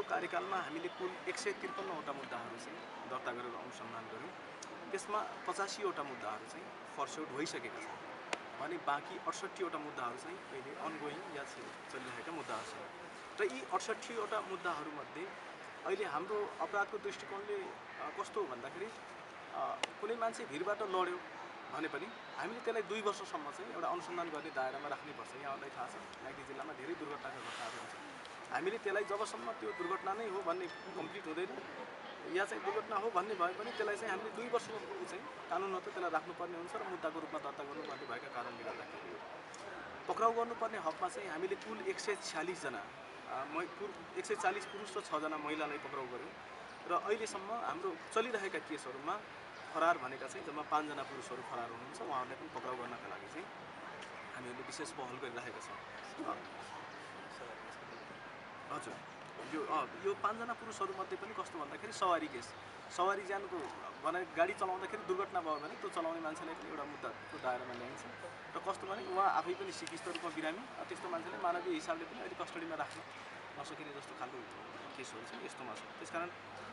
मेरो कार्यकालमा हामीले कुल 153वटा मुद्दाहरू चाहिँ दर्ता गरेर अनुसन्धान गऱ्यौँ। त्यसमा 85वटा मुद्दाहरू चाहिँ फर्स्टआउट भइसकेका छन् भने बाँकी 68वटा मुद्दाहरू चाहिँ अहिले अनगोइङ या चलिरहेका मुद्दाहरू छन्। र यी 68वटा मुद्दाहरूमध्ये अहिले हाम्रो अपराधको दृष्टिकोणले कस्तो भन्दाखेरि कुनै मान्छे भिरबाट लड्यो भने पनि हामीले त्यसलाई 2 वर्षसम्म चाहिँ एउटा अनुसन्धान गर्ने दायरामा राख्नुपर्छ। यहाँहरूलाई थाहा छ म्याग्दी जिल्लामा धेरै दुर्घटनाका घटनाहरू हुन्छ। हामीले त्यसलाई जबसम्म त्यो दुर्घटना नै हो भन्ने कम्प्लिट हुँदैन या चाहिँ दुर्घटना हो भन्ने भए पनि त्यसलाई चाहिँ हामीले 2 वर्षको चाहिँ कानुन त त्यसलाई राख्नुपर्ने हुन्छ र मुद्दाको रूपमा दर्ता गर्नुपर्ने भएका कारणले गर्दाखेरि पक्राउ गर्नुपर्ने हकमा चाहिँ हामीले कुल 146 जना 140 पुरुष र 6 जना महिलालाई पक्राउ गर्यौँ र अहिलेसम्म हाम्रो चलिरहेका केसहरूमा फरार भनेका चाहिँ जम्मा 5 जना पुरुषहरू फरार हुनुहुन्छ। उहाँहरूलाई पनि पक्राउ गर्नका लागि चाहिँ हामीहरूले विशेष पहल गरिरहेका छौँ। हजुर यो 5 जना पुरुषहरूमध्ये पनि कस्तो भन्दाखेरि सवारी केस सवारी ज्यानको भने गाडी चलाउँदाखेरि दुर्घटना भयो भने त्यो चलाउने मान्छेलाई पनि एउटा मुद्दाको दायरामा ल्याइन्छ र कस्तो भने उहाँ आफै पनि सिकिस्त रूपमा बिरामी त्यस्तो मान्छेले मानवीय हिसाबले पनि अहिले कस्टडीमा राख्न नसकिने जस्तो खालको केसहरू चाहिँ यस्तोमा छ। त्यसकारण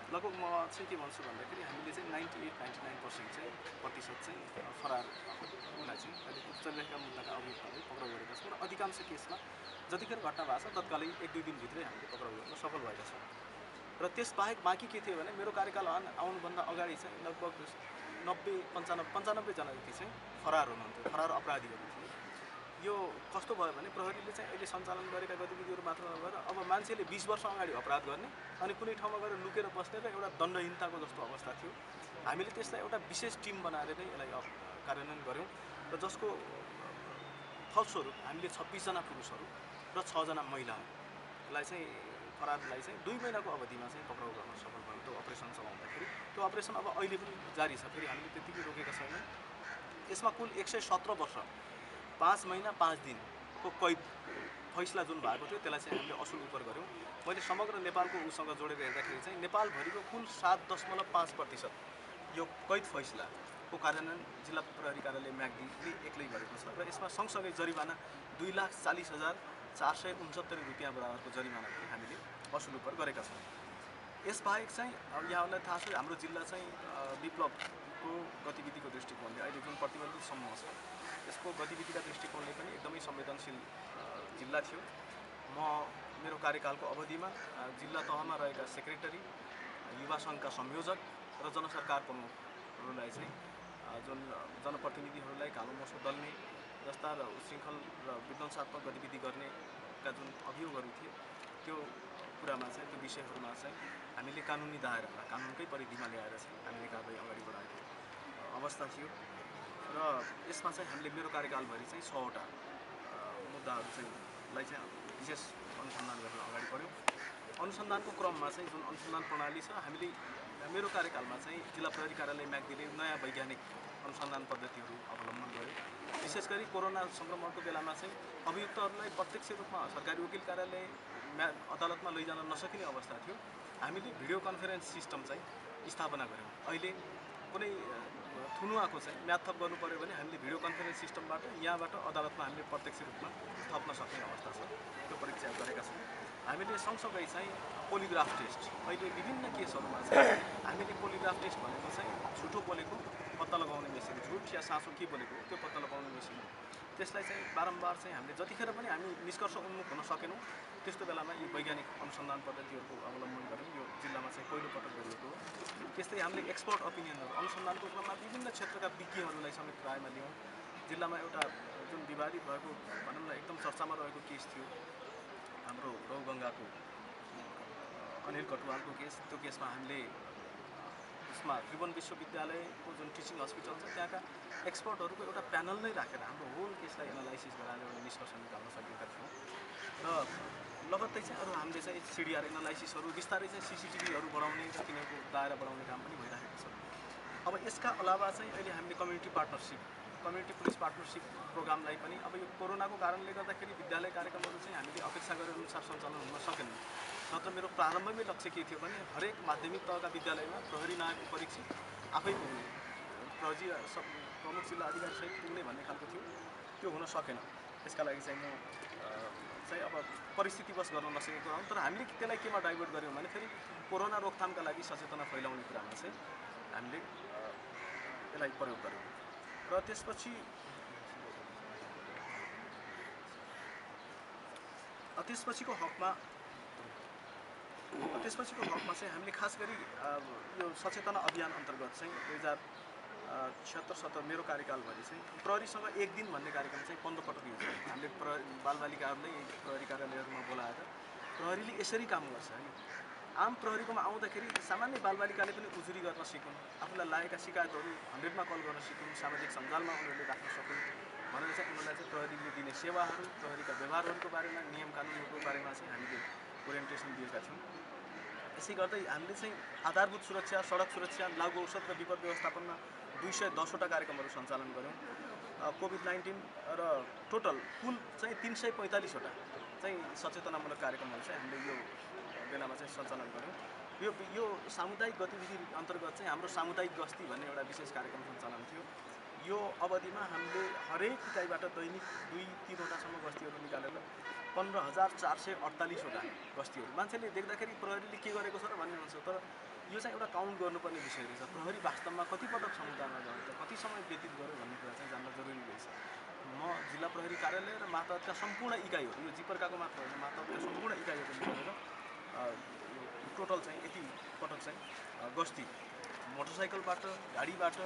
लगभग म चाहिँ के भन्छु भन्दाखेरि हामीले चाहिँ 98-99% चाहिँ प्रतिशत चाहिँ फरारलाई चाहिँ अहिले चलिरहेका मुद्दाका अभियुक्तलाई पक्राउ गरेका छौँ र अधिकांश केसमा जतिखेर घटना भएको छ तत्कालै 1-2 दिनभित्रै हामीले पक्राउ गर्न सफल भएका छौँ। र त्यसबाहेक बाँकी के थियो भने मेरो कार्यकाल आउनुभन्दा अगाडि चाहिँ लगभग 90-95 जना जति चाहिँ फरार हुनुहुन्थ्यो, फरार अपराधीहरू थिए। यो कस्तो भयो भने प्रहरीले चाहिँ अहिले सञ्चालन गरेका गतिविधिहरू मात्र नभएर अब मान्छेले 20 वर्ष अगाडि अपराध गर्ने अनि कुनै ठाउँमा गएर लुकेर बस्ने र एउटा दण्डहीनताको जस्तो अवस्था थियो। हामीले त्यसलाई एउटा विशेष टिम बनाएर नै यसलाई कार्यान्वयन गऱ्यौँ र जसको फलस्वरूप हामीले 26 जना पुरुषहरू र 6 जना महिलाहरूलाई चाहिँ फरारलाई चाहिँ 2 महिनाको अवधिमा चाहिँ पक्राउ गर्न सफल भयौँ। त्यो अपरेसन चलाउँदाखेरि त्यो अपरेसन अब अहिले पनि जारी छ। फेरि हामीले त्यतिकै रोकेका छैनौँ। यसमा कुल 117 वर्ष 5 महिना 5 दिनको कैद फैसला जुन भएको थियो त्यसलाई चाहिँ हामीले असुल उपर गऱ्यौँ। मैले समग्र नेपालको उसँग जोडेर हेर्दाखेरि चाहिँ नेपालभरिको कुल 7.5% यो कैद फैसलाको कार्यान्वयन जिल्ला प्रहरी कार्यालय म्याग्दीले एक्लै गरेको छ र यसमा सँगसँगै जरिवाना 2,40,469 रुपियाँ बराबरको जरिमाना पनि हामीले असुल उपर गरेका छौँ। यसबाहेक चाहिँ अब यहाँहरूलाई थाहा छ हाम्रो जिल्ला चाहिँ विप्लवको गतिविधिको दृष्टिकोणले अहिले जुन प्रतिबन्धित समूह छ यसको गतिविधिका दृष्टिकोणले पनि एकदमै संवेदनशील जिल्ला थियो। मेरो कार्यकालको अवधिमा जिल्ला तहमा रहेका सेक्रेटरी, युवा सङ्घका संयोजक र जनसरकार प्रमुखहरूलाई चाहिँ जुन जनप्रतिनिधिहरूलाई कालो मोसो दल्ने जस्ता र उशृङ्खल र विध्वंसात्मक गतिविधि गर्नेका जुन अभियोगहरू थिए त्यो कुरामा चाहिँ त्यो विषयहरूमा चाहिँ हामीले कानुनी दायरामा कानुनकै परिधिमा ल्याएर चाहिँ हामीले कारबाही अगाडि बढाएको अवस्था थियो र यसमा चाहिँ हामीले मेरो कार्यकालभरि चाहिँ 100वटा मुद्दाहरू चाहिँ विशेष अनुसन्धान गरेर अगाडि बढ्यौँ। अनुसन्धानको क्रममा चाहिँ जुन अनुसन्धान प्रणाली छ हामीले मेरो कार्यकालमा चाहिँ जिल्ला प्रहरी कार्यालय म्याग्दीले नयाँ वैज्ञानिक अनुसन्धान पद्धतिहरू अवलम्बन गर्यो। विशेष गरी कोरोना सङ्क्रमणको बेलामा चाहिँ अभियुक्तहरूलाई प्रत्यक्ष रूपमा सरकारी वकिल कार्यालय अदालतमा लैजान नसकिने अवस्था थियो। हामीले भिडियो कन्फरेन्स सिस्टम चाहिँ स्थापना गऱ्यौँ। अहिले कुनै थुनुवाको चाहिँ म्याद थप गर्नु पऱ्यो भने हामीले भिडियो कन्फरेन्स सिस्टमबाट यहाँबाट अदालतमा हामीले प्रत्यक्ष रूपमा थप्न सक्ने अवस्था छ। त्यो परीक्षा गरेका छौँ। हामीले सँगसँगै चाहिँ पोलिग्राफ टेस्ट अहिले विभिन्न केसहरूमा चाहिँ हामीले पोलिग्राफ टेस्ट भनेको चाहिँ झुटो बोलेको पत्ता लगाउने मेसिन, झुट या साँचो के बोलेको त्यो पत्ता लगाउने मेसिन हो। त्यसलाई चाहिँ बारम्बार चाहिँ हामीले जतिखेर पनि हामी निष्कर्ष उन्मुख हुन सकेनौँ त्यस्तो बेलामा यो वैज्ञानिक अनुसन्धान पद्धतिहरूको अवलम्बन गऱ्यौँ। यो जिल्लामा चाहिँ पहिलोपटक गरिएको हो। त्यस्तै हामीले एक्सपर्ट ओपिनियनहरू अनुसन्धानको क्रममा विभिन्न क्षेत्रका विज्ञहरूलाई समेत रायमा लियौँ। जिल्लामा एउटा जुन विवादित भएको भनौँ न एकदम चर्चामा रहेको केस थियो हाम्रो रौगङ्गाको अनिल कटुवालको केस। त्यो केसमा हामीले उसमा त्रिभुवन विश्वविद्यालयको जुन टिचिङ हस्पिटल छ त्यहाँका एक्सपर्टहरूको एउटा प्यानल नै राखेर हाम्रो होल केसलाई एनालाइसिस गराएर एउटा निष्कर्ष निकाल्न सकेका थियौँ र लगत्तै चाहिँ अरू हामीले चाहिँ सिडिआर एनालाइसिसहरू बिस्तारै चाहिँ सिसिटिभीहरू बढाउने र तिनीहरूको दायरा बढाउने काम पनि भइरहेको छ। अब यसका अलावा चाहिँ अहिले हामीले कम्युनिटी पुलिस पार्टनरसिप प्रोग्रामलाई पनि अब यो कोरोनाको कारणले गर्दाखेरि विद्यालय कार्यक्रमहरू चाहिँ हामीले अपेक्षा गरे अनुसार सञ्चालन हुन सकेन। नत्र मेरो प्रारम्भमै लक्ष्य के थियो भने हरेक माध्यमिक तहका विद्यालयमा प्रहरी नायक परीक्षित आफै पुग्ने प्रमुख जिल्ला अधिकारीसहित पुग्ने भन्ने खालको थियो। त्यो हुन सकेन। त्यसका लागि चाहिँ म चाहिँ अब परिस्थितिवश गर्न नसकेको हो। तर हामीले त्यसलाई केमा डाइभर्ट गऱ्यौँ भने फेरि कोरोना रोकथामका लागि सचेतना फैलाउने कुरामा चाहिँ हामीले यसलाई प्रयोग गऱ्यौँ। र त्यसपछिको हकमा चाहिँ हामीले खास गरी यो सचेतना अभियान अन्तर्गत चाहिँ 2076-77 मेरो कार्यकालभरि चाहिँ प्रहरीसँग एक दिन भन्ने कार्यक्रम चाहिँ 15 पटक युज गर्यो। हामीले बालबालिकाहरूलाई प्रहरी कार्यालयहरूमा बोलाएर प्रहरीले यसरी काम गर्छ है। आम प्रहरीकोमा आउँदाखेरि सामान्य बालबालिकाले पनि उजुरी गर्न सिकुन्, आफूलाई लागेका शिकायतहरू 100मा कल गर्न सिकुन्, सामाजिक सञ्जालमा उनीहरूले राख्न सकुन् भनेर चाहिँ उनीहरूलाई चाहिँ प्रहरीले दिने सेवाहरू, प्रहरीका व्यवहारहरूको बारेमा, नियम कानुनहरूको बारेमा चाहिँ हामीले ओरिएन्टेसन दिएका थियौँ। यसै गर्दै हामीले चाहिँ आधारभूत सुरक्षा, सडक सुरक्षा, लागु औषध र विपद व्यवस्थापनमा 210वटा कार्यक्रमहरू सञ्चालन गऱ्यौँ। कोभिड-19 र टोटल कुल चाहिँ 345वटा चाहिँ सचेतनामूलक कार्यक्रमहरू चाहिँ हामीले यो बेलामा चाहिँ सञ्चालन गऱ्यौँ। यो सामुदायिक गतिविधि अन्तर्गत चाहिँ हाम्रो सामुदायिक गस्ती भन्ने एउटा विशेष कार्यक्रम सञ्चालन थियो। यो अवधिमा हामीले हरेक इकाइबाट दैनिक 2-3वटासम्म गस्तीहरू निकालेर 15,448वटा गस्तीहरू। मान्छेले देख्दाखेरि प्रहरीले के गरेको छ र भन्ने हुन्छ, तर यो चाहिँ एउटा काउन्ट गर्नुपर्ने विषय रहेछ। प्रहरी वास्तवमा कति पटक समुदायमा गयो त, कति समय व्यतीत गर्यो भन्ने कुरा चाहिँ जान्न जरुरी रहेछ। म जिल्ला प्रहरी कार्यालय र मातहतका सम्पूर्ण इकाइहरू, यो जिपर्काको मात्र होइन, मातहतका सम्पूर्ण इकाइहरू मिलेर टोटल चाहिँ यति पटक चाहिँ गस्ती मोटरसाइकलबाट, गाडीबाट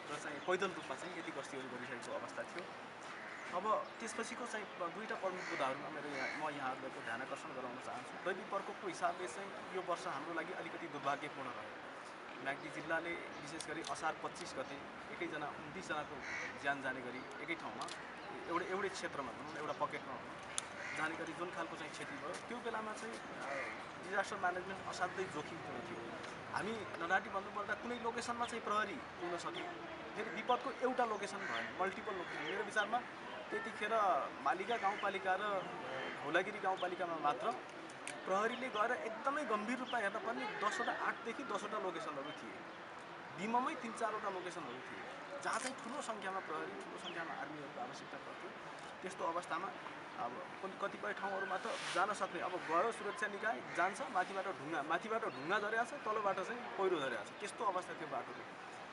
र चाहिँ पैदल रूपमा चाहिँ यति गस्तीहरू गरिरहेको अवस्था थियो। अब त्यसपछिको चाहिँ दुईवटा प्रमुख मुद्दाहरूमा म यहाँहरूको ध्यान आकर्षण गराउन चाहन्छु। दैविक प्रकोपको हिसाबले चाहिँ यो वर्ष हाम्रो लागि अलिकति दुर्भाग्यपूर्ण रह्यो। म्याग्दी जिल्लाले विशेष गरी असार 25 गते एकैजना 29 जनाको ज्यान जाने गरी एकै ठाउँमा एउटै क्षेत्रमा भनौँ, एउटा पकेटमा जाने गरी जुन खालको चाहिँ क्षति भयो, त्यो बेलामा चाहिँ डिजास्टर म्यानेजमेन्ट असाध्यै जोखिमपूर्ण थियो। हामी नडाटी भन्नुपर्दा कुनै लोकेसनमा चाहिँ प्रहरी पुग्न सक्यो, फेरि विपदको एउटा लोकेसन भएन, मल्टिपल लोकेसन। मेरो विचारमा त्यतिखेर मालिका गाउँपालिका र धौलागिरी गाउँपालिकामा मात्र प्रहरीले गएर एकदमै गम्भीर रूपमा हेर्न पर्ने 8देखि 10वटा लोकेसनहरू थिए। दिममै 3-4वटा लोकेसनहरू थिए जहाँ चाहिँ ठुलो सङ्ख्यामा प्रहरी, ठुलो सङ्ख्यामा आर्मीहरूको आवश्यकता पर्थ्यो। त्यस्तो अवस्थामा अब कतिपय ठाउँहरूमा त जान सक्ने, अब गयो सुरक्षा निकाय जान्छ, माथिबाट ढुङ्गा झरेको छ, तलबाट चाहिँ पहिरो झरेको छ, त्यस्तो अवस्था थियो बाटोको।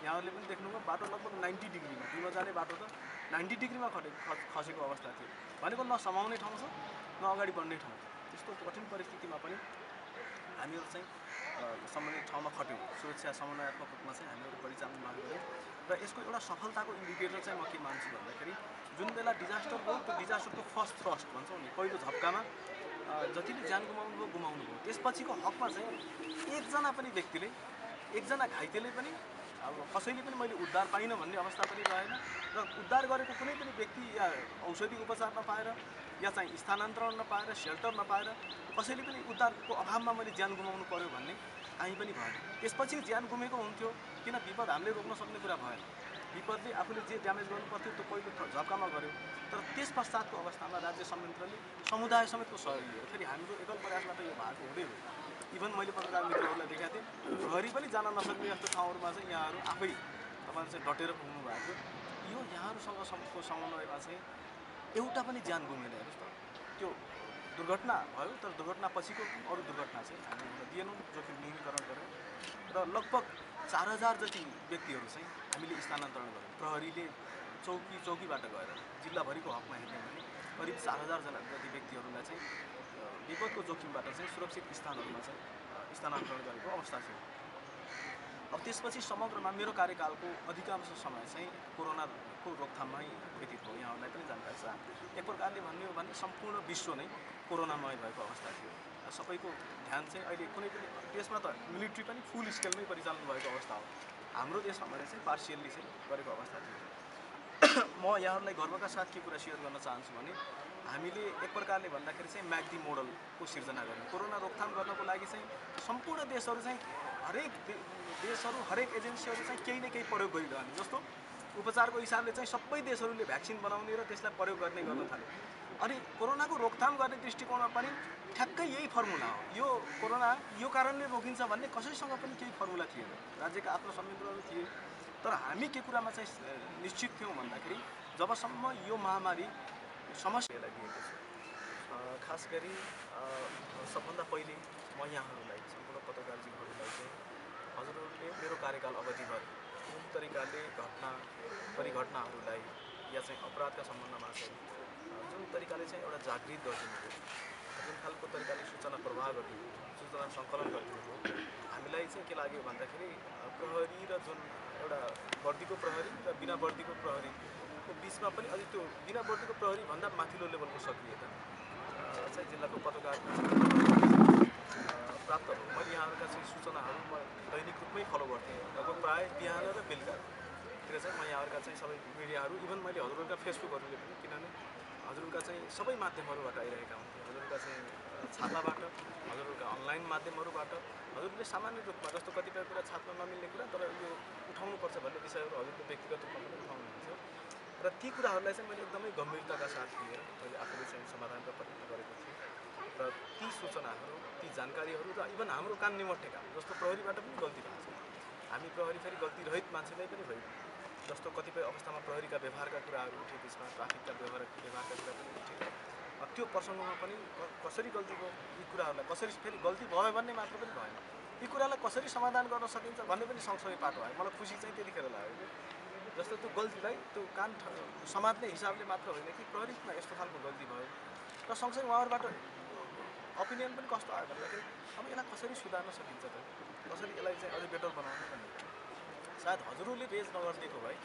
यहाँहरूले पनि देख्नुभयो, बाटो लगभग 90 डिग्रीमा, दिमा जाने बाटो त 90 डिग्रीमा खसेको अवस्था थियो। भनेको न समाउने ठाउँ छ, न अगाडि बढ्ने ठाउँ छ। त्यस्तो कठिन परिस्थितिमा पनि हामीहरू चाहिँ सम्बन्धित ठाउँमा खट्यौँ। सुरक्षा समन्वयात्मक रूपमा चाहिँ हामीहरू परिचालन गऱ्यौँ। र यसको एउटा सफलताको इन्डिकेटर चाहिँ म के मान्छु भन्दाखेरि, जुन बेला डिजास्टर भयो, त्यो डिजास्टरको फर्स्ट थ्रस्ट भन्छौँ नि, पहिलो झप्कामा जतिले ज्यान गुमाउनु भयो, त्यसपछिको हकमा चाहिँ एकजना पनि व्यक्तिले, एकजना घाइतेले पनि, अब कसैले पनि मैले उद्धार पाइनँ भन्ने अवस्था पनि रहेन। र उद्धार गरेको कुनै पनि व्यक्ति या औषधि उपचार नपाएर या चाहिँ स्थानान्तरण नपाएर, सेल्टर नपाएर, कसैले पनि उद्धारको अभावमा मैले ज्यान गुमाउनु पर्यो भन्ने काहीँ पनि भएन। त्यसपछि ज्यान गुमेको हुन्थ्यो, किन विपद हामीले रोक्न सक्ने कुरा भएन। विपदले आफूले जे ड्यामेज गर्नु पर्थ्यो त्यो पहिलो झप्कामा गर्यो। तर त्यस पश्चातको अवस्थामा राज्य संयन्त्रले समुदाय समेतको सहयोग लियो। फेरि हाम्रो एकल प्रयासबाट यो भएको हुँदै हो। इभन मैले पत्रकार मित्रहरूलाई देखाएको थिएँ, प्रहरी पनि जान नसक्ने जस्तो ठाउँहरूमा चाहिँ यहाँहरू आफै तपाईँहरू चाहिँ डटेर पुग्नु भएको थियो। यो यहाँहरूसँगको समन्वयमा चाहिँ एउटा पनि ज्यान गुमेन। हेर्नुहोस् त, त्यो दुर्घटना भयो, तर दुर्घटना पछिको अरू दुर्घटना चाहिँ हामीले दिएनौँ, जोखिम न्यूनीकरण गऱ्यौँ। र लगभग 4000 जति व्यक्तिहरू चाहिँ हामीले स्थानान्तरण गऱ्यौँ। प्रहरीले चौकीबाट गएर जिल्लाभरिको हकमा हेर्ने भने करिब 4000 जना जति व्यक्तिहरूलाई चाहिँ विपदको जोखिमबाट चाहिँ सुरक्षित स्थानहरूमा चाहिँ स्थानान्तरण गरेको अवस्था थियो। अब त्यसपछि समग्रमा मेरो कार्यकालको अधिकांश समय चाहिँ कोरोनाको रोकथाममै व्यतीत भयो। यहाँहरूलाई पनि जानकारी छ। एक प्रकारले भन्ने हो भने सम्पूर्ण विश्व नै कोरोनामय भएको अवस्था थियो। सबैको ध्यान चाहिँ अहिले कुनै पनि देशमा त मिलिट्री पनि फुल स्केलमै परिचालन भएको अवस्था हो। हाम्रो देशमा भने चाहिँ पार्सियल्ली चाहिँ गरेको अवस्था थियो। म यहाँहरूलाई गर्वका साथ के कुरा सेयर गर्न चाहन्छु भने, हामीले एक प्रकारले भन्दाखेरि चाहिँ म्याग्दी मोडलको सिर्जना गर्यौँ। कोरोना रोकथाम गर्नको लागि चाहिँ सम्पूर्ण देशहरू चाहिँ हरेक एजेन्सीहरू चाहिँ केही न केही प्रयोग गरिरहने। जस्तो उपचारको हिसाबले चाहिँ सबै देशहरूले भ्याक्सिन बनाउने र त्यसलाई प्रयोग गर्न थाले। अनि कोरोनाको रोकथाम गर्ने दृष्टिकोणमा पनि ठ्याक्कै यही फर्मुला हो। यो कोरोना यो कारणले रोकिन्छ भन्ने कसैसँग पनि केही फर्मुला थिएन। राज्यका आफ्नो संयन्त्रहरू थिए, तर हामी के कुरामा चाहिँ निश्चित थियौँ भन्दाखेरि, जबसम्म यो महामारी समस्यालाई दिएको छ, खास गरी सबभन्दा पहिले म यहाँहरूलाई सम्पूर्ण पत्रकारजीहरूलाई चाहिँ हजुरहरूले मेरो कार्यकाल अवधिभर जुन तरिकाले परिघटनाहरूलाई या चाहिँ अपराधका सम्बन्धमा चाहिँ जुन तरिकाले चाहिँ एउटा जागृत गरिदिनुभयो, जुन खालको तरिकाले सूचना प्रवाह गरिदिनुभयो, सूचना सङ्कलन गरिदिनुभयो, हामीलाई चाहिँ के लाग्यो भन्दाखेरि प्रहरी र जुन एउटा वर्दीको प्रहरी र बिना वर्दीको प्रहरीको बिचमा पनि अझै त्यो बिना वर्दीको प्रहरीभन्दा माथिल्लो लेभलको सक्रियता चाहिँ जिल्लाको पत्रकार प्राप्त भयो। मैले यहाँहरूका चाहिँ सूचनाहरू म दैनिक रूपमै फलो गर्थेँ, लगभग प्रायः बिहान र बेलुकातिर चाहिँ म यहाँहरूका चाहिँ सबै मिडियाहरू, इभन मैले हजुरहरूका फेसबुकहरूले पनि, किनभने हजुरहरूका चाहिँ सबै माध्यमहरूबाट आइरहेका हुन्थे, हजुरहरूका चाहिँ छापाबाट, हजुरहरूका अनलाइन माध्यमहरूबाट, हजुरले सामान्य रूपमा जस्तो कतिपय कुरा छाप्न नमिल्ने कुरा तर यो उठाउनुपर्छ भन्ने विषयहरू हजुरले व्यक्तिगत रूपमा पनि उठाउनुहुन्थ्यो र ती कुराहरूलाई चाहिँ मैले एकदमै गम्भीरताका साथ लिएर मैले आफूले चाहिँ समाधानका प्रयत्न गरेको थिएँ र ती सूचनाहरू, ती जानकारीहरू र इभन हाम्रो कान निमट्टेका जस्तो प्रहरीबाट पनि गल्ती भएको छ, हामी प्रहरी फेरि गल्ती रहित मान्छे नै पनि भयौँ, जस्तो कतिपय अवस्थामा प्रहरीका व्यवहारका कुराहरू उठे, त्यसमा ट्राफिकका व्यवहारका कुरा पनि उठे, त्यो प्रसङ्गमा पनि कसरी गल्तीको यी कुराहरूलाई कसरी फेरि गल्ती भयो भन्ने मात्र पनि भएन, यी कुरालाई कसरी समाधान गर्न सकिन्छ भन्ने पनि सँगसँगै पाटो आयो। मलाई खुसी चाहिँ त्यतिखेर लाग्यो जस्तो त्यो गल्तीलाई त्यो कान समात्ने हिसाबले मात्र होइन कि प्रहरीमा यस्तो खालको गल्ती भयो र सँगसँगै उहाँहरूबाट ओपिनियन पनि कस्तो आयो भन्दाखेरि अब यसलाई कसरी सुधार्न सकिन्छ त, कसरी यसलाई चाहिँ अझै बेटर बनाउनु भन्ने। सायद हजुरहरूले रेज नगरिदिएको भए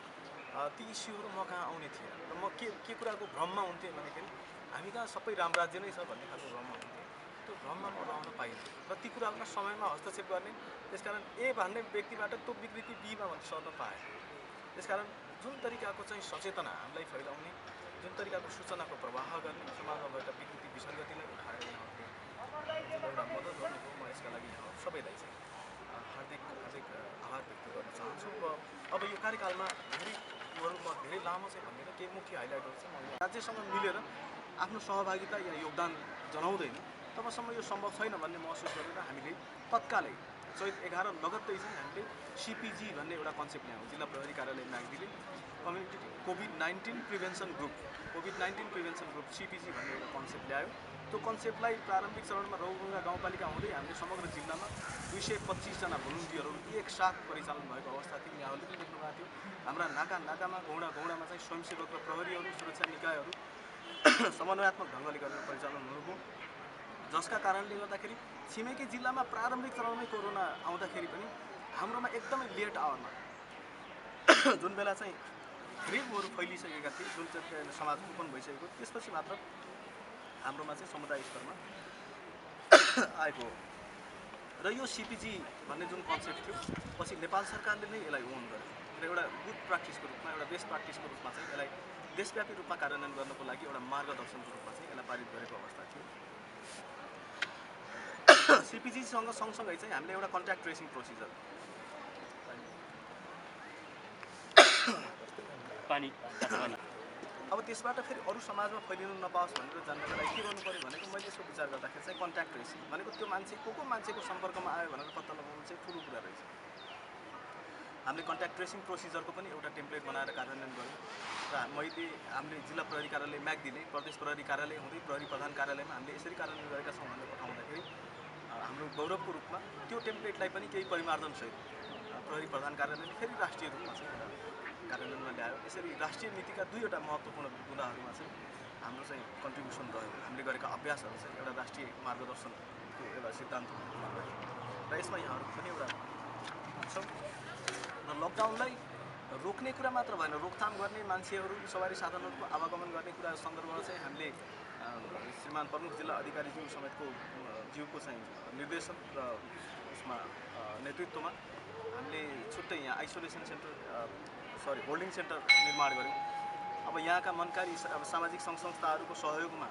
ती इस्युहरू म कहाँ आउने थिएन र म के कुराको भ्रममा हुन्थेँ भनेखेरि हामी कहाँ सबै रामराज्य नै छ भन्ने खालको भ्रममा हुन्थेँ, त्यो भ्रममा म रहन पाइन्थेँ र ती कुराहरूमा समयमा हस्तक्षेप गर्ने, त्यसकारण ए भन्ने व्यक्तिबाट त्यो विकृति बीमा भन्ने सर्न पाएँ। त्यसकारण जुन तरिकाको चाहिँ सचेतना हामीलाई फैलाउने, जुन तरिकाको सूचनाको प्रवाह गर्ने, समाजमा भएका विकृति विसङ्गतिलाई उठाएर यहाँहरूले एउटा मद्दत गर्नुभयो, म यसका लागि यहाँ सबैलाई चाहिँ हार्दिक आभार व्यक्त गर्न चाहन्छु। अब यो कार्यकालमा धेरै लामो चाहिँ भन्दैन, केही मुख्य हाइलाइटहरू चाहिँ म राज्यसँग मिलेर आफ्नो सहभागिता या योगदान जनाउँदैन तबसम्म यो सम्भव छैन भन्ने महसुस गरेर हामीले तत्कालै चैत 11 लगत्तै चाहिँ हामीले सिपिजी भन्ने एउटा कन्सेप्ट ल्यायौँ। जिल्ला प्रहरी कार्यालय नागदीले कम्युनिटी कोभिड-19 प्रिभेन्सन ग्रुप सिपिजी भन्ने एउटा कन्सेप्ट ल्यायो। त्यो कन्सेप्टलाई प्रारम्भिक चरणमा रौगङ्गा गाउँपालिका हुँदै हामीले समग्र जिल्लामा 225 जना भोलिन्टियरहरू एकसाथ परिचालन भएको अवस्था थियो। यहाँहरूले पनि देख्नुभएको थियो, हाम्रा नाकामा गौडामा चाहिँ स्वयंसेवक र प्रहरीहरू, सुरक्षा निकायहरू समन्वयात्मक ढङ्गले गरेर परिचालन हुनुभयो, जसका कारणले गर्दाखेरि छिमेकी जिल्लामा प्रारम्भिक चरणमै कोरोना आउँदाखेरि पनि हाम्रोमा एकदमै लेट आवरमा जुन बेला चाहिँ ग्रेभहरू फैलिसकेका थिए, जुन चाहिँ समाज ओपन भइसकेको, त्यसपछि मात्र हाम्रोमा चाहिँ समुदाय स्तरमा आएको हो। र यो सिपिजी भन्ने जुन कन्सेप्ट थियो पछि नेपाल सरकारले नै यसलाई ओन गर्यो र एउटा गुड प्र्याक्टिसको रूपमा, एउटा बेस्ट प्र्याक्टिसको रूपमा चाहिँ यसलाई देशव्यापी रूपमा कार्यान्वयन गर्नको लागि एउटा मार्गदर्शनको रूपमा चाहिँ यसलाई पारित गरेको अवस्था थियो। सिपिजीसँग सँगसँगै चाहिँ हामीले एउटा कन्ट्याक्ट ट्रेसिङ प्रोसिजर अब त्यसबाट फेरि अरू समाजमा फैलिनु नपाओस् भनेर जान्नको लागि के गर्नु पऱ्यो भनेको मैले यसो विचार गर्दाखेरि चाहिँ कन्ट्याक्ट ट्रेसिङ भनेको त्यो मान्छे को मान्छेको सम्पर्कमा आयो भनेर पत्ता लगाउनु चाहिँ ठुलो कुरा रहेछ। हामीले कन्ट्याक्ट ट्रेसिङ प्रोसिजरको पनि एउटा टेम्प्लेट बनाएर कार्यान्वयन गऱ्यौँ र हामीले जिल्ला प्रहरी कार्यालय म्याग्दीले प्रदेश प्रहरी कार्यालय हुँदै प्रहरी प्रधान कार्यालयमा हामीले यसरी कार्यान्वयन गरेका छौँ भनेर पठाउँदाखेरि हाम्रो गौरवको रूपमा त्यो टेम्प्लेटलाई पनि केही परिमार्जनसहित प्रहरी प्रधान कार्यालयले फेरि राष्ट्रिय रूपमा चाहिँ कार्यान्वयनमा ल्यायो। यसरी राष्ट्रिय नीतिका दुईवटा महत्त्वपूर्ण बुँदाहरूमा चाहिँ हाम्रो चाहिँ कन्ट्रिब्युसन रह्यो। हामीले गरेका अभ्यासहरू चाहिँ एउटा राष्ट्रिय मार्गदर्शनको एउटा सिद्धान्त र यसमा यहाँहरू पनि एउटा छ र लकडाउनलाई रोक्ने कुरा मात्र भएन, रोकथाम गर्ने, मान्छेहरू सवारी साधनहरूको आवागमन गर्ने कुरा सन्दर्भमा चाहिँ हामीले श्रीमान प्रमुख जिल्ला अधिकारीज्यू समेतको ज्यूको चाहिँ निर्देशन र उसमा नेतृत्वमा हामीले छुट्टै यहाँ आइसोलेसन सेन्टर होल्डिङ सेन्टर निर्माण गऱ्यौँ। अब यहाँका मनकारी सामाजिक सङ्घ संस्थाहरूको सहयोगमा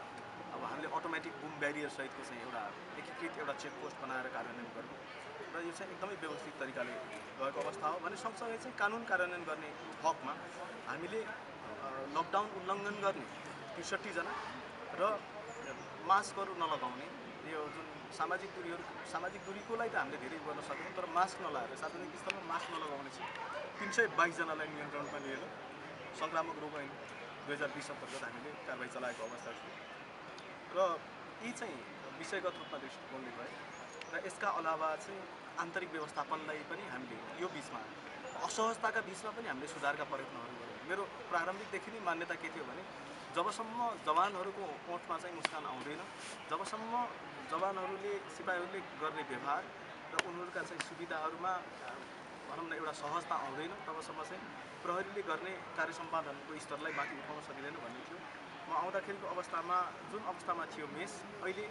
अब हामीले अटोमेटिक बुम ब्यारियर सहितको चाहिँ एउटा एकीकृत एउटा चेकपोस्ट बनाएर कार्यान्वयन गऱ्यौँ र यो चाहिँ एकदमै व्यवस्थित तरिकाले गएको अवस्था हो भने सँगसँगै चाहिँ कानुन कार्यान्वयन गर्ने हकमा हामीले लकडाउन उल्लङ्घन गर्ने 63 जना र मास्कहरू नलगाउने, यो जुन सामाजिक दूरीकोलाई त हामीले धेरै गर्न सक्यौँ तर मास्क नलाएर सार्वजनिक स्थलमा मास्क नलगाउने चाहिँ 322 जनालाई नियन्त्रणमा लिएर सङ्क्रामक रोग ऐन 2020 अन्तर्गत हामीले कारबाही चलाएको अवस्था थियो र र यी चाहिँ विषयगत रूपमा दृष्टिकोणले भए र यसका अलावा चाहिँ आन्तरिक व्यवस्थापनलाई पनि हामीले यो बिचमा असहजताका बिचमा पनि हामीले सुधारका प्रयत्नहरू गऱ्यौँ। मेरो प्रारम्भिकदेखि नै मान्यता के थियो भने जबसम्म जवानहरूको ओठमा चाहिँ मुस्कान आउँदैन, जबसम्म जवानहरूले सिपाहीहरूले गर्ने व्यवहार र उनीहरूका चाहिँ सुविधाहरूमा भनौँ न एउटा सहजता आउँदैन, तबसम्म चाहिँ प्रहरीले गर्ने कार्य सम्पादनको स्तरलाई माथि उठाउन सकिँदैन भन्ने थियो। म आउँदाखेरिको अवस्थामा जुन अवस्थामा थियो मेस, अहिले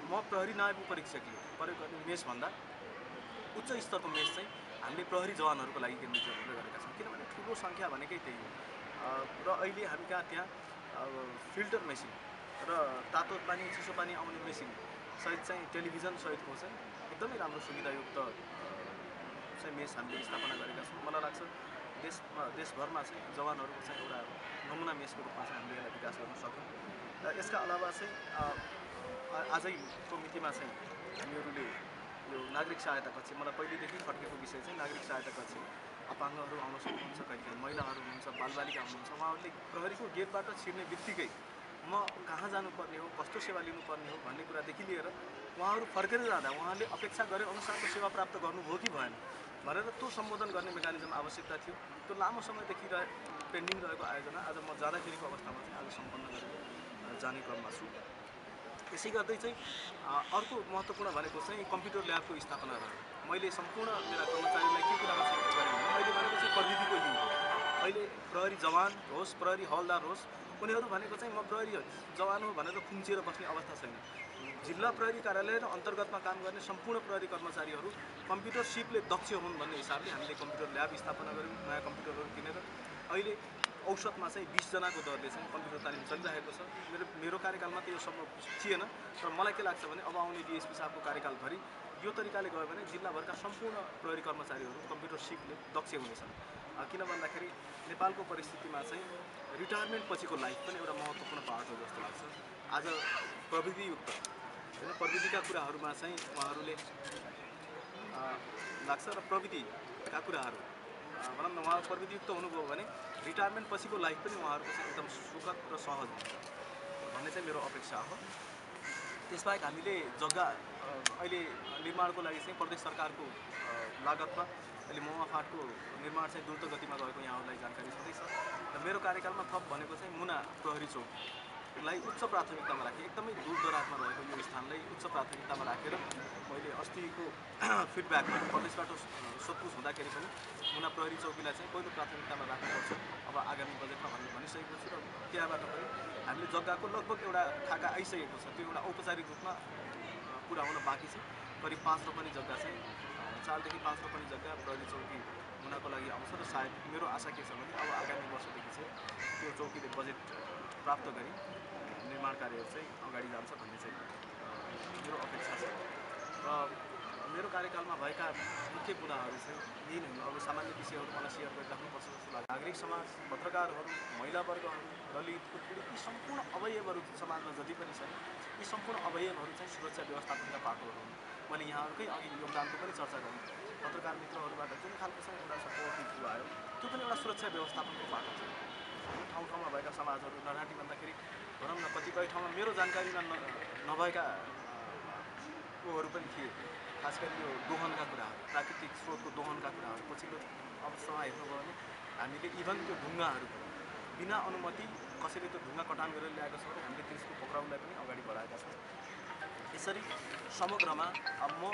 म प्रहरी नायब उपरीक्षकले प्रयोग गर्ने मेसभन्दा उच्च स्तरको मेस चाहिँ हामीले प्रहरी जवानहरूको लागि केन्द्रीकृत गरेका छौँ। किनभने ठुलो सङ्ख्या भनेकै त्यही हो। र अहिले हामी कहाँ त्यहाँ फिल्टर मेसिन र तातो पानी चिसो पानी आउने मेसिन सहित चाहिँ टेलिभिजन सहितको चाहिँ एकदमै राम्रो सुविधायुक्त चाहिँ मेस हामीले स्थापना गरेका छौँ। मलाई लाग्छ देशभरमा चाहिँ जवानहरूको चाहिँ एउटा नमुना मेसको रूपमा चाहिँ हामीले यसलाई विकास गर्न सक्यौँ। र यसका अलावा चाहिँ आजैको मितिमा चाहिँ हामीहरूले यो नागरिक सहायता कक्ष, मलाई पहिलेदेखि खट्केको विषय चाहिँ नागरिक सहायता कक्ष, अपाङ्गहरू आउन सक्नुहुन्छ, कहिलेकाहीँ महिलाहरू हुनुहुन्छ, बालबालिका हुनुहुन्छ, उहाँहरूले प्रहरीको गेटबाट छिर्ने बित्तिकै म कहाँ जानुपर्ने हो, कस्तो सेवा लिनुपर्ने हो भन्ने कुरादेखि लिएर उहाँहरू फर्केर जाँदा उहाँले अपेक्षा गरे अनुसारको सेवा प्राप्त गर्नुभयो कि भएन भनेर त्यो सम्बोधन गर्ने मेकानिजम आवश्यकता थियो। त्यो लामो समयदेखि पेन्डिङ रहेको आयोजना आज म जाँदाखेरिको अवस्थामा चाहिँ आज सम्पन्न गरेर जाने क्रममा छु। यसै गर्दै चाहिँ अर्को महत्त्वपूर्ण भनेको चाहिँ कम्प्युटर ल्याबको स्थापना रह्यो। मैले सम्पूर्ण मेरा कर्मचारीलाई के कुरामा चाहिँ गरेँ भने अहिले भनेको चाहिँ प्रविधिको युग हो। अहिले प्रहरी जवान होस्, प्रहरी हवलदार होस्, उनीहरू भनेको चाहिँ म प्रहरी जवान हो भनेर खुम्चिएर बस्ने अवस्था छैन। जिल्ला प्रहरी कार्यालय र अन्तर्गतमा काम गर्ने सम्पूर्ण प्रहरी कर्मचारीहरू कम्प्युटर सिपले दक्ष हुन् भन्ने हिसाबले हामीले कम्प्युटर ल्याब स्थापना गऱ्यौँ। नयाँ कम्प्युटरहरू किनेर अहिले औसतमा चाहिँ 20 जनाको दरले चाहिँ कम्प्युटर तालिम चलिरहेको छ। मेरो कार्यकालमा त यो सम्भव थिएन, तर मलाई के लाग्छ भने अब आउने डिएसपी साहबको कार्यकालभरि यो तरिकाले गयो भने जिल्लाभरका सम्पूर्ण प्रहरी कर्मचारीहरू कम्प्युटर सिपले दक्ष हुनेछन्। किन भन्दाखेरि नेपालको परिस्थितिमा चाहिँ रिटायरमेन्ट पछिको लाइफ पनि एउटा महत्त्वपूर्ण पार्ट हो जस्तो लाग्छ। आज प्रविधियुक्त होइन, प्रविधिका कुराहरूमा चाहिँ उहाँहरूले लाग्छ र प्रविधिका कुराहरू भनौँ न उहाँ प्रविधियुक्त हुनुभयो भने रिटायरमेन्ट पछिको लाइफ पनि उहाँहरूको चाहिँ एकदम सुखद र सहज हुन्छ भन्ने चाहिँ मेरो अपेक्षा हो। त्यसबाहेक हामीले जग्गा अहिले निर्माणको लागि चाहिँ प्रदेश सरकारको लागतमा अहिले महुवा फाँटको निर्माण चाहिँ द्रुत गतिमा गएको यहाँहरूलाई जानकारी छँदैछ। र मेरो कार्यकालमा थप भनेको चाहिँ मुना प्रहरी चौकीलाई उच्च प्राथमिकतामा राखेँ। एकदमै दूरदराजमा रहेको यो स्थानलाई उच्च प्राथमिकतामा राखेर मैले अस्तिको फिडब्याकमा प्रदेशबाट सोधपुछ हुँदाखेरि पनि मुना प्रहरी चौकीलाई चाहिँ पहिलो प्राथमिकतामा राख्नुपर्छ अब आगामी बजेटमा भन्ने भनिसकेको छु। र त्यहाँबाट पनि हामीले जग्गाको लगभग एउटा खाका आइसकेको छ। त्यो एउटा औपचारिक रूपमा पुरा हुन बाँकी छ। करिब 5 रोपनी जग्गा चाहिँ 4 देखि 5 रोपनी जग्गा प्रहरी चौकी हुनको लागि आउँछ। र सायद मेरो आशा के छ भने अब आगामी वर्षदेखि चाहिँ त्यो चौकीले बजेट प्राप्त गरी निर्माण कार्यहरू चाहिँ अगाडि जान्छ भन्ने चाहिँ मेरो अपेक्षा छ। र मेरो कार्यकालमा भएका मुख्य मुद्दाहरू चाहिँ यही नै हो। अब सामान्य विषयहरू मलाई सेयर गरिराख्नुपर्छ जस्तो लाग्छ। नागरिक समाज, पत्रकारहरू, महिला वर्गहरू, दलित, उत्पीडित यी सम्पूर्ण अवयवहरू समाजमा जति पनि छन्, यी सम्पूर्ण अवयवहरू चाहिँ सुरक्षा व्यवस्थापनका पाटोहरू हुन्। मैले यहाँहरूकै अघि योगदानको पनि चर्चा गरेँ। पत्रकार मित्रहरूबाट जुन खालको चाहिँ एउटा सपोर्टिभ आयो त्यो पनि एउटा सुरक्षा व्यवस्थापनको पाटो छ। ठाउँ ठाउँमा भएका समाजहरू नराटी भन्दाखेरि भनौँ न कतिपय ठाउँमा मेरो जानकारीमा नभएका ऊहरू पनि थिए। खास गरी यो दोहनका कुराहरू, प्राकृतिक स्रोतको दोहनका कुराहरू पछिल्लो अवस्थामा हेर्नुभयो भने हामीले इभन त्यो ढुङ्गाहरू बिना अनुमति कसैले त्यो ढुङ्गा कटान गरेर ल्याएको छ भने हामीले त्यसको पक्राउलाई पनि अगाडि बढाएका छौँ। यसरी समग्रमा अब म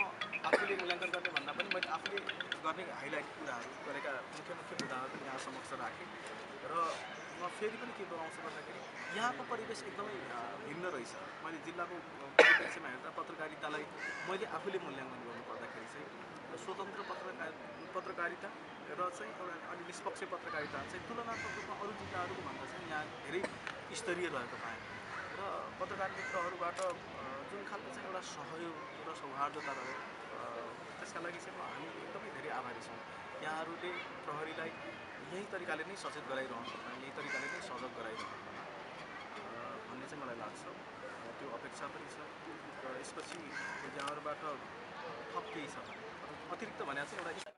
आफूले मूल्याङ्कन गर्ने भन्दा पनि मैले आफूले गर्ने हाइलाइट कुराहरू गरेका मुख्य मुद्दाहरू यहाँ समक्ष राखेँ। र म फेरि पनि के दोहोऱ्याउँछु भन्दाखेरि यहाँको परिवेश एकदमै भिन्न रहेछ। मैले जिल्लाको परिप्रेक्ष्यमा हेर्दा पत्रकारितालाई मैले आफूले मूल्याङ्कन गर्नुपर्दाखेरि चाहिँ स्वतन्त्र पत्रकारिता र चाहिँ एउटा अलि निष्पक्ष पत्रकारिता चाहिँ तुलनात्मक रूपमा अरू जिल्लाहरूको भन्दा चाहिँ यहाँ धेरै स्तरीय रहेको पाएँ। र पत्रकार मित्रहरूबाट जुन खालको चाहिँ एउटा सहयोग र सौहार्दता रह्यो त्यसका लागि चाहिँ हामी एकदमै धेरै आभारी छौँ। यहाँहरूले प्रहरीलाई यही तरिकाले नै सचेत गराइरहनु होला, यही तरिकाले नै सजग गराइरहनु होला भन्ने चाहिँ मलाई लाग्छ। त्यो अपेक्षा पनि छ। र यसपछि यहाँहरूबाट थप केही छ अतिरिक्त भने चाहिँ एउटा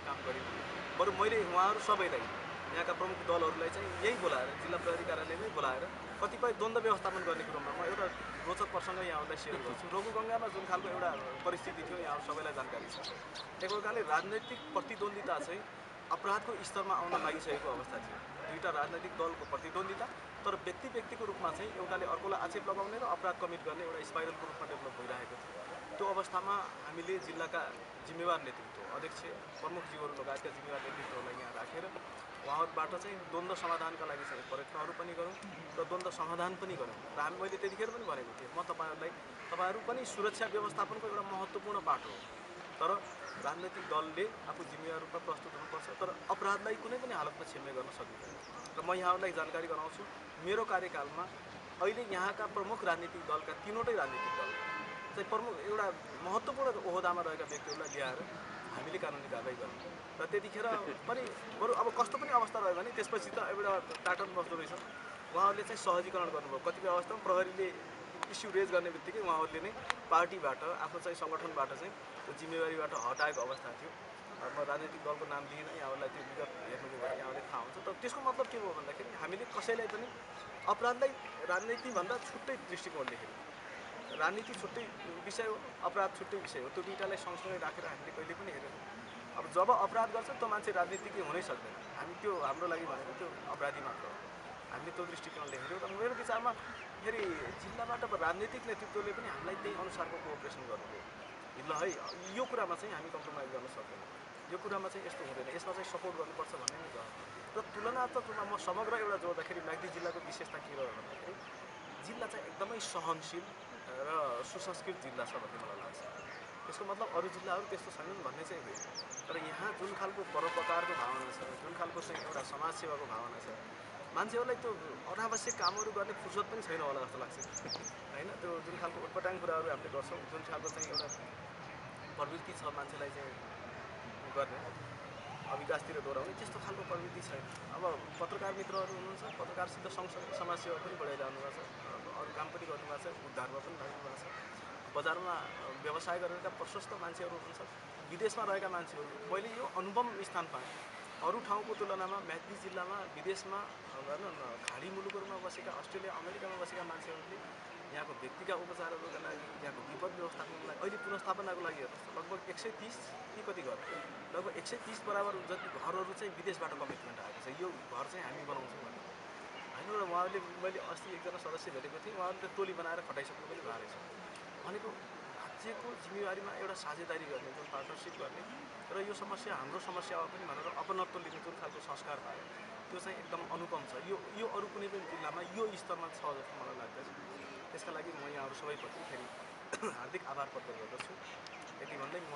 काम गरेँ। बरु मैले उहाँहरू सबैलाई यहाँका प्रमुख दलहरूलाई चाहिँ यही बोलाएर जिल्ला प्रहरी कार्यालयमै बोलाएर कतिपय द्वन्द्व व्यवस्थापन गर्ने कुरोमा म एउटा रोचक प्रसङ्ग यहाँहरूलाई सेयर गर्छु। रोगुगङ्गामा जुन खालको एउटा परिस्थिति थियो यहाँ सबैलाई जानकारी छ। एक प्रकारले राजनैतिक प्रतिद्वन्दिता चाहिँ अपराधको स्तरमा आउन लागिसकेको अवस्था थियो। दुईवटा राजनैतिक दलको प्रतिद्वन्दिता, तर व्यक्तिको रूपमा चाहिँ एउटाले अर्कोलाई आक्षेप लगाउने र अपराध कमिट गर्ने एउटा स्पाइरलको रूपमा डेभलप भइरहेको थियो। त्यो अवस्थामा हामीले जिल्लाका जिम्मेवार नेतृत्व, अध्यक्ष, प्रमुखज्यूहरू लगायतका जिम्मेवार नेतृत्वहरूलाई यहाँ राखेर उहाँहरूबाट चाहिँ द्वन्द्व समाधानका लागि चाहिँ प्रयत्नहरू पनि गरौँ र द्वन्द्व समाधान पनि गरौँ। र मैले त्यतिखेर पनि भनेको थिएँ, म तपाईँहरू पनि सुरक्षा व्यवस्थापनको एउटा महत्त्वपूर्ण पाठ हो, तर राजनैतिक दलले आफू जिम्मेवार रूपमा प्रस्तुत हुनुपर्छ, तर अपराधलाई कुनै पनि हालतमा क्षम्य गर्न सकिँदैन। र म यहाँहरूलाई जानकारी गराउँछु, मेरो कार्यकालमा अहिले यहाँका प्रमुख राजनीतिक दलका तीनवटै राजनीतिक दल चाहिँ प्रमुख एउटा महत्त्वपूर्ण ओहदामा रहेका व्यक्तिहरूलाई ल्याएर हामीले कानुनी कारबाही गर्यौँ। र त्यतिखेर पनि बरु अब कस्तो पनि अवस्था रह्यो भने त्यसपछि त एउटा प्याटर्न बस्दो रहेछ। उहाँहरूले चाहिँ सहजीकरण गर्नुभयो। कतिपय अवस्थामा प्रहरीले इस्यु रेज गर्ने बित्तिकै उहाँहरूले नै पार्टीबाट आफ्नो चाहिँ सङ्गठनबाट चाहिँ त्यो जिम्मेवारीबाट हटाएको अवस्था थियो। म राजनीतिक दलको नाम दिइनँ, यहाँहरूलाई त्यो विगत हेर्नुभयो भने यहाँलाई थाहा हुन्छ। तर त्यसको मतलब के हो भन्दाखेरि हामीले कसैलाई पनि अपराधलाई राजनीतिभन्दा छुट्टै दृष्टिकोणले हेर्यौँ। राजनीति छुट्टै विषय हो, अपराध छुट्टै विषय हो। त्यो दुईटालाई सँगसँगै राखेर हामीले कहिले पनि हेरेनौँ। अब जब अपराध गर्छ त्यो मान्छे राजनीतिज्ञ हुनै सक्दैन। हामी त्यो हाम्रो लागि भनेको त्यो अपराधी मात्र हो। हामीले त्यो दृष्टिकोणले हेऱ्यौँ। र मेरो विचारमा फेरि जिल्लाबाट राजनीतिक नेतृत्वले पनि हामीलाई त्यही अनुसारको कोअपरेसन गर्नुभयो। ल है, यो कुरामा चाहिँ हामी कम्प्रोमाइज गर्न सक्दैनौँ, यो कुरामा चाहिँ यस्तो हुँदैन, यसमा चाहिँ सपोर्ट गर्नुपर्छ भन्ने नै गयो। र तुलनात्मक रूपमा म समग्र एउटा जोड्दाखेरि म्याग्दी जिल्लाको विशेषता के रह्यो भन्दाखेरि जिल्ला चाहिँ एकदमै सहनशील र सुसंस्कृत जिल्ला छ भन्ने मलाई लाग्छ। त्यसको मतलब अरू जिल्लाहरू त्यस्तो छैनन् भन्ने चाहिँ होइन, तर यहाँ जुन खालको परोपकारको भावना छ, जुन खालको चाहिँ एउटा समाजसेवाको भावना छ, मान्छेहरूलाई त्यो अनावश्यक कामहरू गर्ने फुर्सद पनि छैन होला जस्तो लाग्छ होइन। त्यो जुन खालको उटपटाङ कुराहरू हामीले गर्छौँ, जुन खालको चाहिँ एउटा प्रवृत्ति छ मान्छेलाई चाहिँ गर्ने विकासतिर डोराउने, त्यस्तो खालको प्रवृत्ति छैन। अब पत्रकार मित्रहरू हुनुहुन्छ, पत्रकारसित सँगसँगै समाजसेवा पनि बढाइरहनु भएको छ, अरू काम पनि गर्नुभएको छ, उद्धारमा पनि लाग्नु भएको छ। बजारमा व्यवसाय गरेका प्रशस्त मान्छेहरू हुनुहुन्छ, विदेशमा रहेका मान्छेहरू। मैले यो अनुभव स्थान पाएँ, अरू ठाउँको तुलनामा म्याग्दी जिल्लामा विदेशमा भनौँ न खाडी मुलुकहरूमा बसेका, अस्ट्रेलिया अमेरिकामा बसेका मान्छेहरूले यहाँको व्यक्तिका उपचारहरूका लागि, यहाँको विपद व्यवस्थापनको लागि, अहिले पुनर्स्थापनाको लागि हेर्नुहोस् लगभग 130 कि कति घर, लगभग 130 बराबर जति घरहरू चाहिँ विदेशबाट कमिटमेन्ट आएको छ। यो घर चाहिँ हामी बनाउँछौँ भने होइन। र उहाँहरूले, मैले अस्ति एकजना सदस्य भेटेको थिएँ, उहाँहरूले टोली बनाएर खटाइसक्नु पनि भएको रहेछ। भनेको राज्यको जिम्मेवारीमा एउटा साझेदारी गर्ने, जुन पार्टनरसिप गर्ने र यो समस्या हाम्रो समस्या हो पनि भनेर अपनत्व लिने जुन खालको संस्कार पायो, त्यो चाहिँ एकदम अनुपम छ। यो अरू कुनै पनि जिल्लामा यो स्तरमा छ जस्तो मलाई लाग्दैन। त्यसका लागि म यहाँहरू सबैप्रति फेरि हार्दिक आभार प्रकट गर्दछु। यति भन्दै म